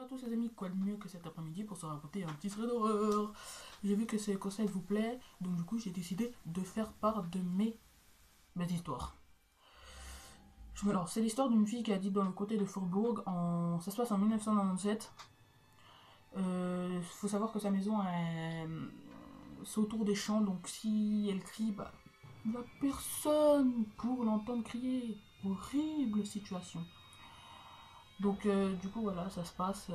à tous les amis, quoi de mieux que cet après-midi pour se raconter un petit thread d'horreur. J'ai vu que ces conseils vous plaît, donc du coup j'ai décidé de faire part de mes histoires. Alors c'est l'histoire d'une fille qui a dit dans le côté de Faubourg, ça se passe en 1997. Faut savoir que sa maison c'est autour des champs, donc si elle crie, bah, il n'y a personne pour l'entendre crier. Horrible situation. Donc du coup voilà, ça se passe.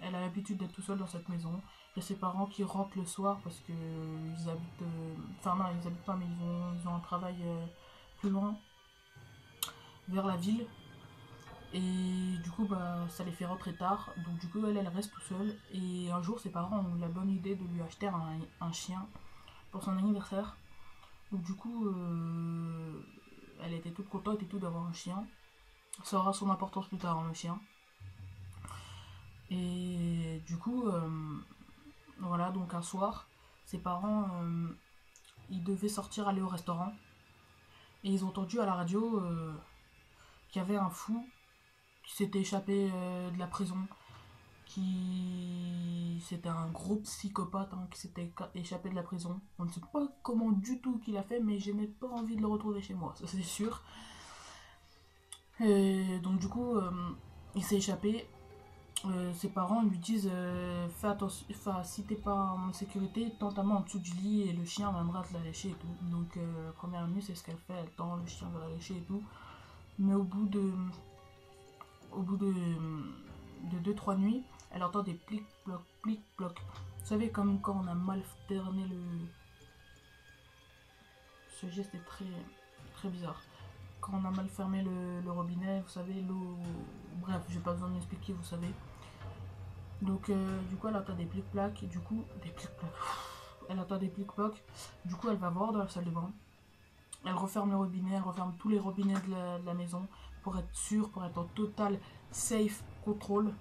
Elle a l'habitude d'être tout seule dans cette maison. Il y a ses parents qui rentrent le soir parce que ils habitent. Enfin non, ils habitent pas, mais ils ont un travail plus loin, vers la ville. Et du coup, bah, ça les fait rentrer tard. Donc du coup, elle reste tout seule. Et un jour, ses parents ont eu la bonne idée de lui acheter un chien pour son anniversaire. Donc du coup, elle était toute contente et tout d'avoir un chien. Ça aura son importance plus tard, hein, le chien. Et du coup, voilà, donc un soir, ses parents, ils devaient sortir, aller au restaurant. Et ils ont entendu à la radio qu'il y avait un fou qui s'était échappé de la prison. C'était un gros psychopathe, hein, qui s'était échappé de la prison. On ne sait pas comment du tout qu'il a fait, mais je n'ai pas envie de le retrouver chez moi, ça c'est sûr. Et donc du coup, il s'est échappé. Ses parents lui disent fais attention, si t'es pas en sécurité, tends ta main en dessous du lit et le chien viendra te la lécher et tout. Donc la première nuit, c'est ce qu'elle fait, elle tend, le chien va la lécher et tout. Mais au bout de 2-3 nuits, elle entend des plic ploc. Vous savez, comme quand on a mal terné le. Ce geste est très très bizarre. Quand on a mal fermé le robinet, vous savez, l'eau. Bref, j'ai pas besoin de m'expliquer, vous savez. Donc du coup elle entend des plic-plac, du coup des plic-plac. Elle entend des plic-ploc, du coup elle va voir dans la salle de bain. Elle referme le robinet, elle referme tous les robinets de la maison pour être sûre, pour être en total safe control.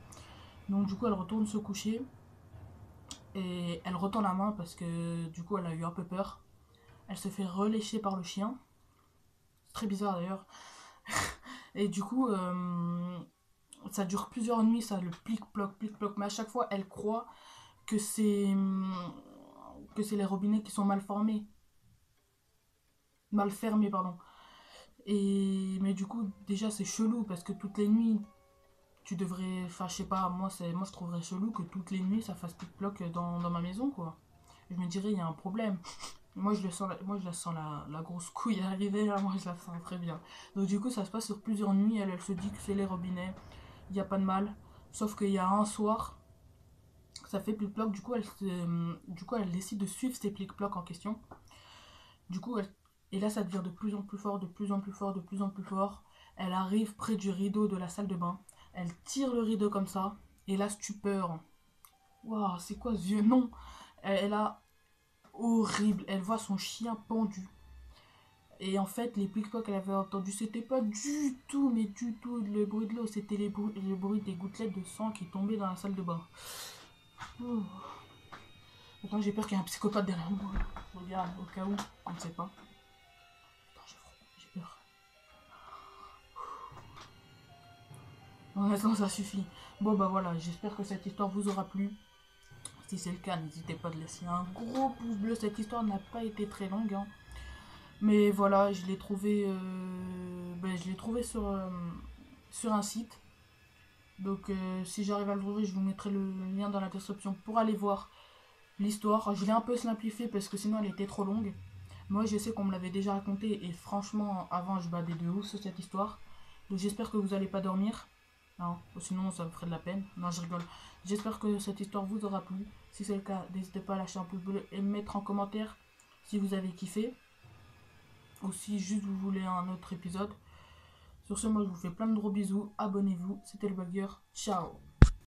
Donc du coup elle retourne se coucher et elle retend la main parce que du coup elle a eu un peu peur. Elle se fait relécher par le chien. C'est très bizarre d'ailleurs. Et du coup ça dure plusieurs nuits, ça, le plic-ploc, plic-ploc. Mais à chaque fois elle croit que c'est les robinets qui sont mal formés, mal fermés, pardon. Et mais du coup déjà c'est chelou parce que toutes les nuits tu devrais, enfin je sais pas, moi je trouverais chelou que toutes les nuits ça fasse plic-ploc dans ma maison, quoi. Je me dirais il y a un problème. Moi je la sens la grosse couille arriver là, moi je la sens très bien. Donc du coup ça se passe sur plusieurs nuits, elle se dit que c'est les robinets, il n'y a pas de mal. Sauf qu'il y a un soir, ça fait plic-ploc, du coup elle décide de suivre ces plic-plocs en question. Du coup, et là ça devient de plus en plus fort, de plus en plus fort, de plus en plus fort. Elle arrive près du rideau de la salle de bain. Elle tire le rideau comme ça. Et là, stupeur. Waouh, c'est quoi ce vieux nom? Elle a horrible. Elle voit son chien pendu. Et en fait, les plic-plocs qu'elle avait entendu, c'était pas du tout, mais du tout le bruit de l'eau. C'était le bruit des gouttelettes de sang qui tombaient dans la salle de bain. Ouh. Attends, j'ai peur qu'il y ait un psychopathe derrière moi. Je regarde au cas où, on ne sait pas. Attends, j'ai froid, j'ai peur. Honnêtement, ça suffit. Bon, bah voilà, j'espère que cette histoire vous aura plu. Si c'est le cas, n'hésitez pas à laisser un gros pouce bleu. Cette histoire n'a pas été très longue, hein. Mais voilà, je l'ai trouvé sur un site. Donc, si j'arrive à le trouver, je vous mettrai le lien dans la description pour aller voir l'histoire. Je l'ai un peu simplifié parce que sinon elle était trop longue. Moi, je sais qu'on me l'avait déjà raconté et franchement, avant, je badais de ouf sur cette histoire. Donc, j'espère que vous n'allez pas dormir. Non, sinon ça me ferait de la peine. Non, je rigole. J'espère que cette histoire vous aura plu. Si c'est le cas, n'hésitez pas à lâcher un pouce bleu et mettre en commentaire si vous avez kiffé. Ou si juste vous voulez un autre épisode. Sur ce, moi je vous fais plein de gros bisous. Abonnez-vous. C'était le Bagger. Ciao.